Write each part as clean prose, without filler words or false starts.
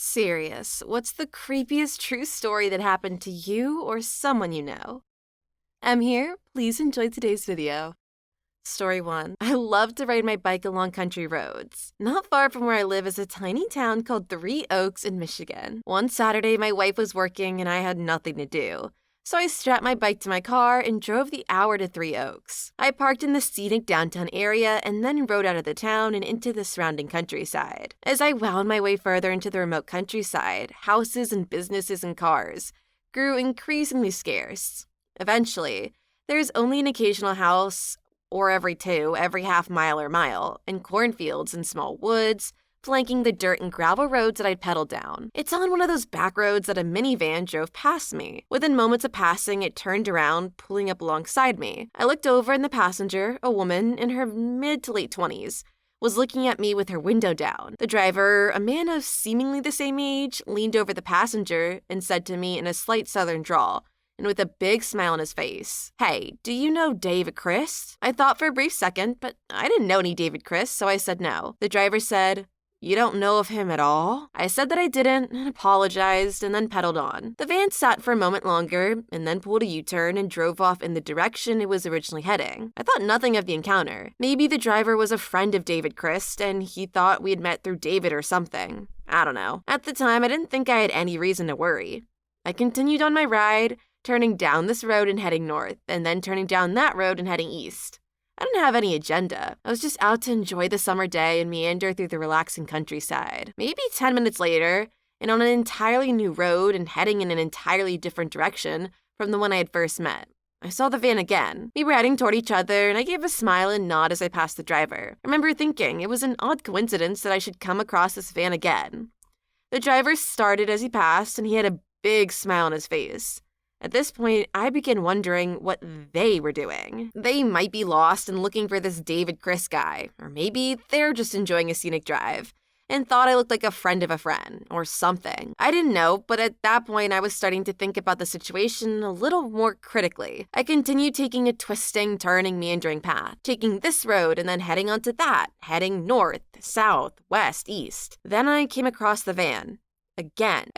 Serious, what's the creepiest true story that happened to you or someone you know? I'm here, please enjoy today's video. Story 1. I love to ride my bike along country roads. Not far from where I live is a tiny town called Three Oaks in Michigan. One Saturday, my wife was working and I had nothing to do. So I strapped my bike to my car and drove the hour to Three Oaks. I parked in the scenic downtown area and then rode out of the town and into the surrounding countryside. As I wound my way further into the remote countryside, houses and businesses and cars grew increasingly scarce. Eventually, there's only an occasional house, or every half mile or mile, and cornfields and small woods, flanking the dirt and gravel roads that I'd pedaled down. It's on one of those back roads that a minivan drove past me. Within moments of passing, it turned around, pulling up alongside me. I looked over and the passenger, a woman in her mid to late 20s, was looking at me with her window down. The driver, a man of seemingly the same age, leaned over the passenger and said to me in a slight southern drawl, and with a big smile on his face, "Hey, do you know David Christ?" I thought for a brief second, but I didn't know any David Christ, so I said no. The driver said, "You don't know of him at all?" I said that I didn't and apologized and then pedaled on. The van sat for a moment longer and then pulled a U-turn and drove off in the direction it was originally heading. I thought nothing of the encounter. Maybe the driver was a friend of David Christ and he thought we had met through David or something. I don't know. At the time, I didn't think I had any reason to worry. I continued on my ride, turning down this road and heading north, and then turning down that road and heading east. I didn't have any agenda. I was just out to enjoy the summer day and meander through the relaxing countryside. Maybe 10 minutes later, and on an entirely new road and heading in an entirely different direction from the one I had first met, I saw the van again. We were heading toward each other, and I gave a smile and nod as I passed the driver. I remember thinking it was an odd coincidence that I should come across this van again. The driver started as he passed, and he had a big smile on his face. At this point, I began wondering what they were doing. They might be lost and looking for this David Chris guy, or maybe they're just enjoying a scenic drive and thought I looked like a friend of a friend, or something. I didn't know, but at that point, I was starting to think about the situation a little more critically. I continued taking a twisting, turning, meandering path, taking this road and then heading onto that, heading north, south, west, east. Then I came across the van. Again,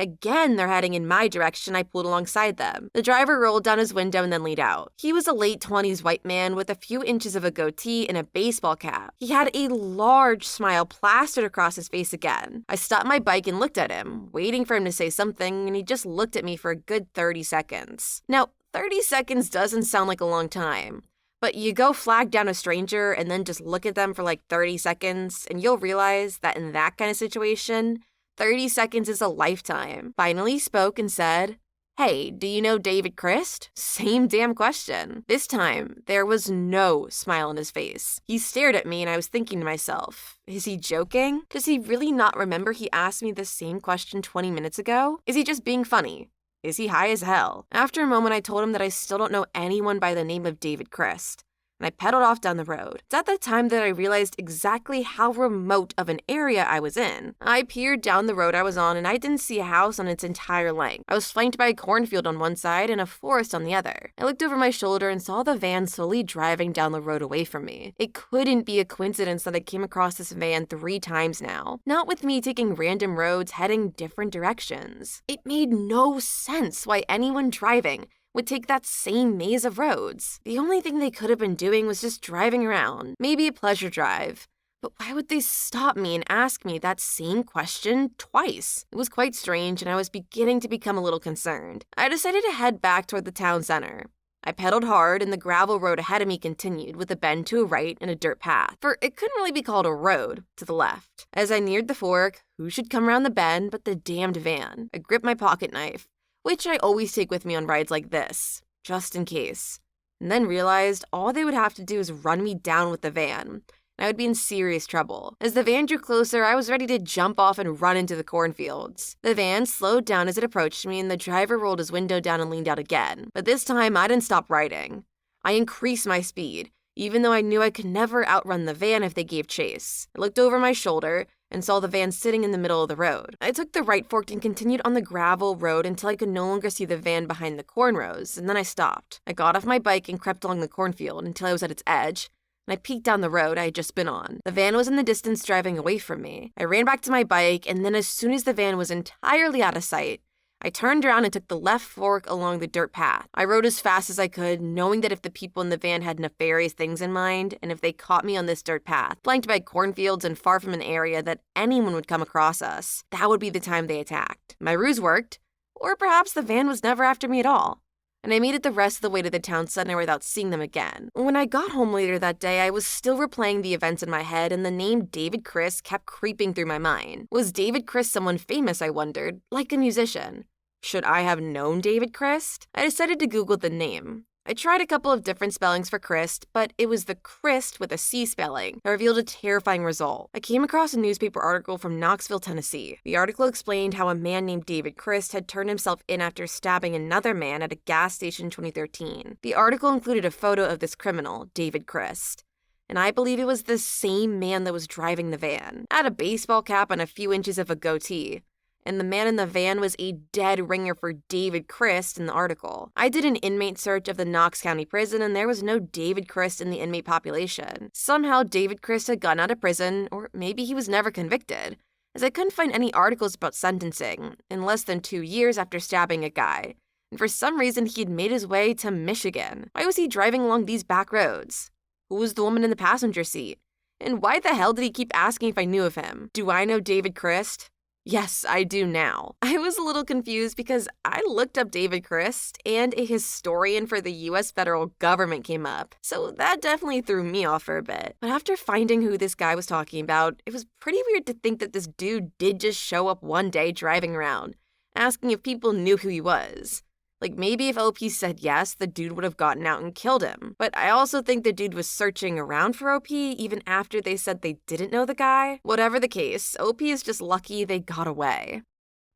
they're heading in my direction. I pulled alongside them. The driver rolled down his window and then leaned out. He was a late 20s white man with a few inches of a goatee and a baseball cap. He had a large smile plastered across his face again. I stopped my bike and looked at him, waiting for him to say something, and he just looked at me for a good 30 seconds. Now, 30 seconds doesn't sound like a long time, but you go flag down a stranger and then just look at them for like 30 seconds, and you'll realize that in that kind of situation, 30 seconds is a lifetime. Finally he spoke and said, "Hey, do you know David Christ?" Same damn question. This time, there was no smile on his face. He stared at me and I was thinking to myself, is he joking? Does he really not remember he asked me the same question 20 minutes ago? Is he just being funny? Is he high as hell? After a moment, I told him that I still don't know anyone by the name of David Christ, and I pedaled off down the road. It's at that time that I realized exactly how remote of an area I was in. I peered down the road I was on, and I didn't see a house on its entire length. I was flanked by a cornfield on one side and a forest on the other. I looked over my shoulder and saw the van slowly driving down the road away from me. It couldn't be a coincidence that I came across this van 3 times now. Not with me taking random roads heading different directions. It made no sense why anyone driving would take that same maze of roads. The only thing they could have been doing was just driving around, maybe a pleasure drive. But why would they stop me and ask me that same question twice? It was quite strange, and I was beginning to become a little concerned. I decided to head back toward the town center. I pedaled hard, and the gravel road ahead of me continued with a bend to a right and a dirt path, for it couldn't really be called a road, to the left. As I neared the fork, who should come around the bend but the damned van? I gripped my pocket knife, which I always take with me on rides like this, just in case, and then realized all they would have to do is run me down with the van, and I would be in serious trouble. As the van drew closer, I was ready to jump off and run into the cornfields. The van slowed down as it approached me, and the driver rolled his window down and leaned out again. But this time, I didn't stop riding. I increased my speed, even though I knew I could never outrun the van if they gave chase. I looked over my shoulder and saw the van sitting in the middle of the road. I took the right fork and continued on the gravel road until I could no longer see the van behind the corn rows, and then I stopped. I got off my bike and crept along the cornfield until I was at its edge, and I peeked down the road I had just been on. The van was in the distance driving away from me. I ran back to my bike, and then as soon as the van was entirely out of sight, I turned around and took the left fork along the dirt path. I rode as fast as I could, knowing that if the people in the van had nefarious things in mind, and if they caught me on this dirt path, flanked by cornfields and far from an area that anyone would come across us, that would be the time they attacked. My ruse worked, or perhaps the van was never after me at all. And I made it the rest of the way to the town center without seeing them again. When I got home later that day, I was still replaying the events in my head, and the name David Crist kept creeping through my mind. Was David Crist someone famous, I wondered, like a musician? Should I have known David Crist? I decided to Google the name. I tried a couple of different spellings for Crist, but it was the Crist with a C spelling that revealed a terrifying result. I came across a newspaper article from Knoxville, Tennessee. The article explained how a man named David Crist had turned himself in after stabbing another man at a gas station in 2013. The article included a photo of this criminal, David Crist, and I believe it was the same man that was driving the van. Had a baseball cap and a few inches of a goatee. And the man in the van was a dead ringer for David Crist in the article. I did an inmate search of the Knox County Prison, and there was no David Crist in the inmate population. Somehow, David Crist had gotten out of prison, or maybe he was never convicted, as I couldn't find any articles about sentencing in less than 2 years after stabbing a guy. And for some reason, he had made his way to Michigan. Why was he driving along these back roads? Who was the woman in the passenger seat? And why the hell did he keep asking if I knew of him? Do I know David Crist? Yes, I do now. I was a little confused because I looked up David Crist and a historian for the US federal government came up, so that definitely threw me off for a bit. But after finding who this guy was talking about, it was pretty weird to think that this dude did just show up one day driving around, asking if people knew who he was. Like, maybe if OP said yes, the dude would have gotten out and killed him. But I also think the dude was searching around for OP even after they said they didn't know the guy. Whatever the case, OP is just lucky they got away.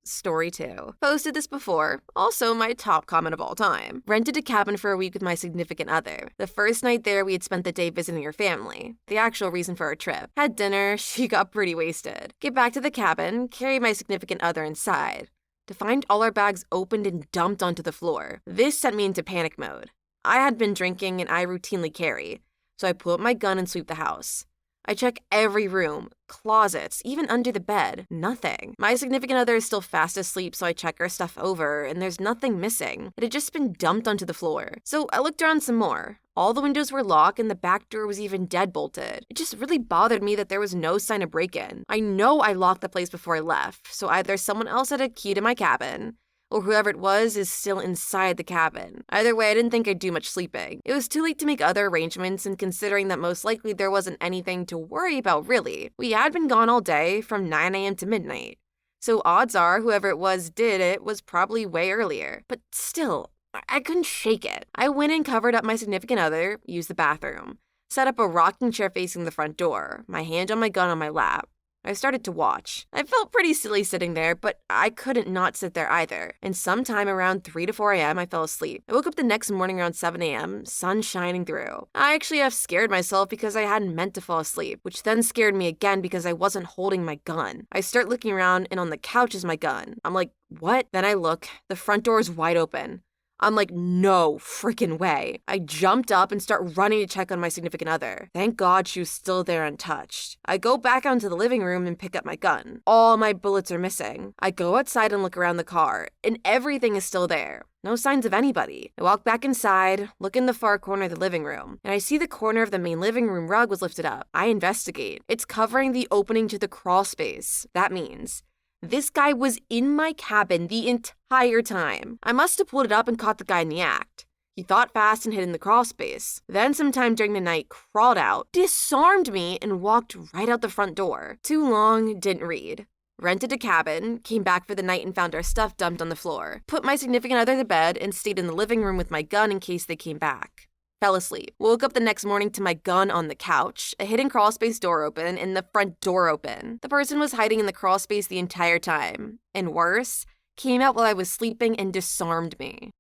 Story 2. Posted this before, also my top comment of all time. Rented a cabin for a week with my significant other. The first night there, we had spent the day visiting her family, the actual reason for our trip. Had dinner, she got pretty wasted. Get back to the cabin, carry my significant other inside, to find all our bags opened and dumped onto the floor. This sent me into panic mode. I had been drinking and I routinely carry, so I pull up my gun and sweep the house. I check every room, closets, even under the bed. Nothing. My significant other is still fast asleep, so I check her stuff over, and there's nothing missing. It had just been dumped onto the floor. So I looked around some more. All the windows were locked, and the back door was even deadbolted. It just really bothered me that there was no sign of break-in. I know I locked the place before I left, so either someone else had a key to my cabin, or whoever it was is still inside the cabin. Either way, I didn't think I'd do much sleeping. It was too late to make other arrangements, and considering that most likely there wasn't anything to worry about really, we had been gone all day from 9 a.m. to midnight. So odds are whoever it was did it was probably way earlier. But still, I couldn't shake it. I went and covered up my significant other, used the bathroom, set up a rocking chair facing the front door, my hand on my gun on my lap. I started to watch. I felt pretty silly sitting there, but I couldn't not sit there either. And sometime around 3 to 4 a.m., I fell asleep. I woke up the next morning around 7 a.m., sun shining through. I actually half scared myself because I hadn't meant to fall asleep, which then scared me again because I wasn't holding my gun. I start looking around, and on the couch is my gun. I'm like, what? Then I look. The front door is wide open. I'm like, no freaking way. I jumped up and start running to check on my significant other. Thank God she was still there untouched. I go back out into the living room and pick up my gun. All my bullets are missing. I go outside and look around the car, and everything is still there. No signs of anybody. I walk back inside, look in the far corner of the living room, and I see the corner of the main living room rug was lifted up. I investigate. It's covering the opening to the crawl space. That means this guy was in my cabin the entire time. I must have pulled it up and caught the guy in the act. He thought fast and hid in the crawl space. Then sometime during the night, crawled out, disarmed me, and walked right out the front door. Too long, didn't read. Rented a cabin, came back for the night and found our stuff dumped on the floor. Put my significant other to bed and stayed in the living room with my gun in case they came back. Fell asleep. Woke up the next morning to my gun on the couch, a hidden crawl space door open, and the front door open. The person was hiding in the crawl space the entire time. And worse, came out while I was sleeping and disarmed me.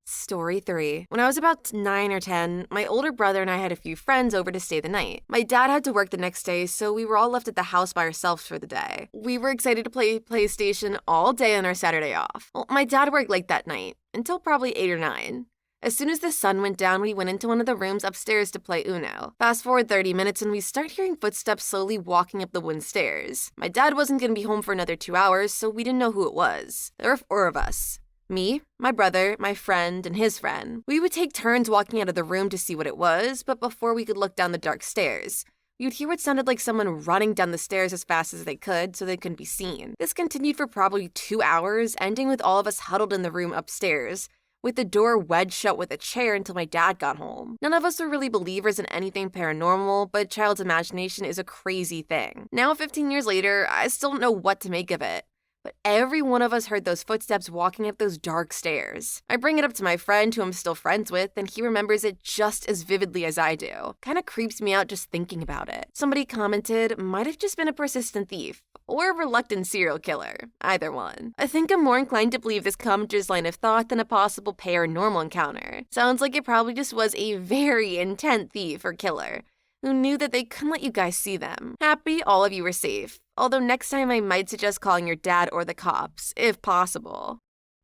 Story 3. When I was about 9 or 10, my older brother and I had a few friends over to stay the night. My dad had to work the next day, so we were all left at the house by ourselves for the day. We were excited to play PlayStation all day on our Saturday off. Well, my dad worked late that night, until probably 8 or 9. As soon as the sun went down, we went into one of the rooms upstairs to play Uno. Fast forward 30 minutes and we start hearing footsteps slowly walking up the wooden stairs. My dad wasn't going to be home for another 2 hours, so we didn't know who it was. There were 4 of us. Me, my brother, my friend, and his friend. We would take turns walking out of the room to see what it was, but before we could look down the dark stairs, you'd hear what sounded like someone running down the stairs as fast as they could so they couldn't be seen. This continued for probably 2 hours, ending with all of us huddled in the room upstairs, with the door wedged shut with a chair until my dad got home. None of us were really believers in anything paranormal, but child's imagination is a crazy thing. Now, 15 years later, I still don't know what to make of it. But every one of us heard those footsteps walking up those dark stairs. I bring it up to my friend who I'm still friends with, and he remembers it just as vividly as I do. Kinda creeps me out just thinking about it. Somebody commented, might have just been a persistent thief, or a reluctant serial killer. Either one. I think I'm more inclined to believe this commenter's line of thought than a possible paranormal encounter. Sounds like it probably just was a very intent thief or killer who knew that they couldn't let you guys see them. Happy all of you were safe. Although next time I might suggest calling your dad or the cops, if possible.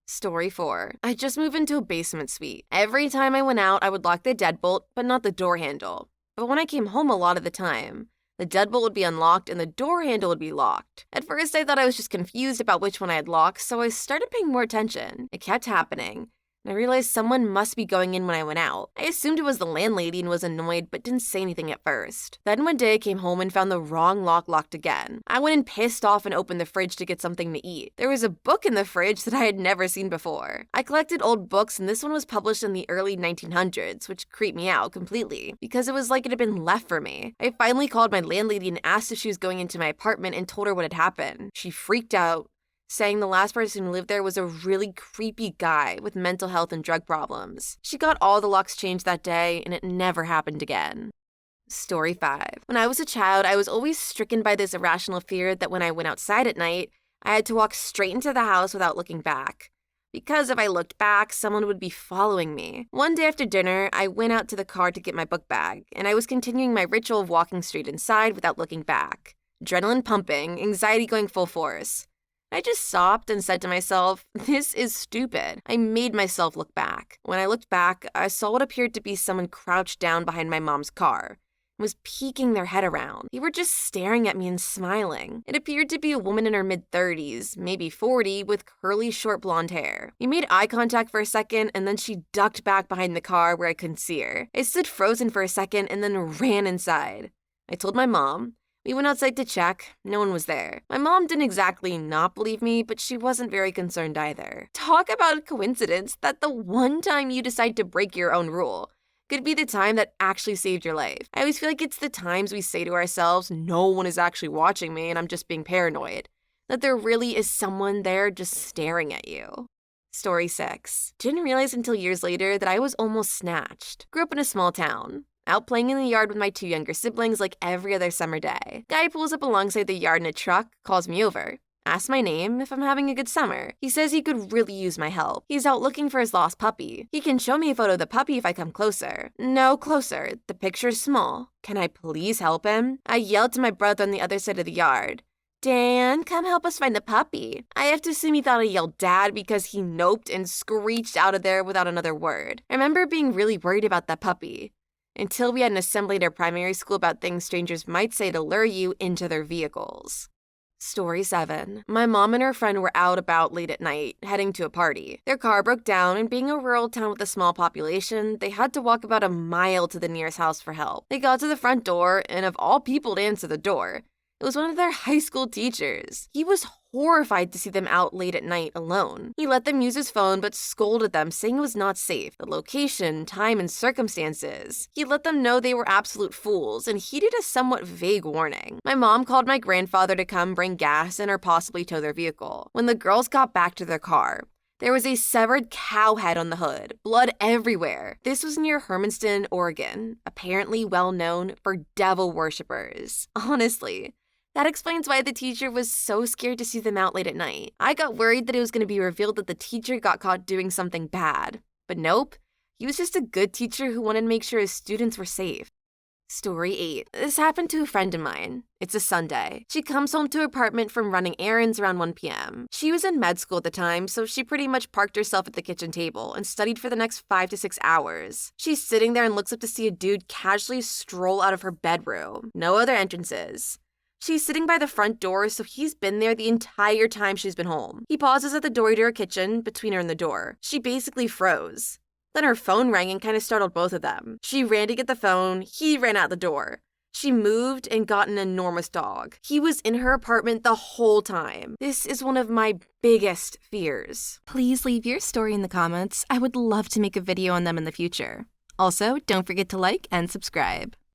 Story 4. I just moved into a basement suite. Every time I went out, I would lock the deadbolt, but not the door handle. But when I came home a lot of the time, the deadbolt would be unlocked and the door handle would be locked. At first, I thought I was just confused about which one I had locked, so I started paying more attention. It kept happening. I realized someone must be going in when I went out. I assumed it was the landlady and was annoyed, but didn't say anything at first. Then one day I came home and found the wrong lock locked again. I went in pissed off and opened the fridge to get something to eat. There was a book in the fridge that I had never seen before. I collected old books and this one was published in the early 1900s, which creeped me out completely, because it was like it had been left for me. I finally called my landlady and asked if she was going into my apartment and told her what had happened. She freaked out, saying the last person who lived there was a really creepy guy with mental health and drug problems. She got all the locks changed that day, and it never happened again. Story 5. When I was a child, I was always stricken by this irrational fear that when I went outside at night, I had to walk straight into the house without looking back. Because if I looked back, someone would be following me. One day after dinner, I went out to the car to get my book bag, and I was continuing my ritual of walking straight inside without looking back. Adrenaline pumping, anxiety going full force. I just stopped and said to myself, this is stupid. I made myself look back. When I looked back, I saw what appeared to be someone crouched down behind my mom's car and was peeking their head around. They were just staring at me and smiling. It appeared to be a woman in her mid-30s, maybe 40, with curly short blonde hair. We made eye contact for a second and then she ducked back behind the car where I couldn't see her. I stood frozen for a second and then ran inside. I told my mom. We went outside to check. No one was there. My mom didn't exactly not believe me, but she wasn't very concerned either. Talk about a coincidence that the one time you decide to break your own rule could be the time that actually saved your life. I always feel like it's the times we say to ourselves, no one is actually watching me and I'm just being paranoid, that there really is someone there just staring at you. Story 6. Didn't realize until years later that I was almost snatched. Grew up in a small town. Out playing in the yard with my 2 younger siblings like every other summer day. Guy pulls up alongside the yard in a truck, calls me over, asks my name, if I'm having a good summer. He says he could really use my help. He's out looking for his lost puppy. He can show me a photo of the puppy if I come closer. No, closer. The picture's small. Can I please help him? I yelled to my brother on the other side of the yard. Dan, come help us find the puppy. I have to assume he thought I yelled Dad because he noped and screeched out of there without another word. I remember being really worried about that puppy, until we had an assembly at our primary school about things strangers might say to lure you into their vehicles. Story 7. My mom and her friend were out about late at night, heading to a party. Their car broke down, and being a rural town with a small population, they had to walk about a mile to the nearest house for help. They got to the front door, and of all people to answer the door, it was one of their high school teachers. He was horrified to see them out late at night alone. He let them use his phone but scolded them, saying it was not safe. The location, time, and circumstances. He let them know they were absolute fools and heeded a somewhat vague warning. My mom called my grandfather to come bring gas and or possibly tow their vehicle. When the girls got back to their car, there was a severed cow head on the hood, blood everywhere. This was near Hermanston, Oregon, apparently well known for devil worshippers. Honestly, that explains why the teacher was so scared to see them out late at night. I got worried that it was going to be revealed that the teacher got caught doing something bad. But nope, he was just a good teacher who wanted to make sure his students were safe. Story 8. This happened to a friend of mine. It's a Sunday. She comes home to her apartment from running errands around 1 p.m. She was in med school at the time, so she pretty much parked herself at the kitchen table and studied for the next 5 to 6 hours. She's sitting there and looks up to see a dude casually stroll out of her bedroom. No other entrances. She's sitting by the front door, so he's been there the entire time she's been home. He pauses at the doorway to her kitchen, between her and the door. She basically froze. Then her phone rang and kind of startled both of them. She ran to get the phone, he ran out the door. She moved and got an enormous dog. He was in her apartment the whole time. This is one of my biggest fears. Please leave your story in the comments. I would love to make a video on them in the future. Also, don't forget to like and subscribe.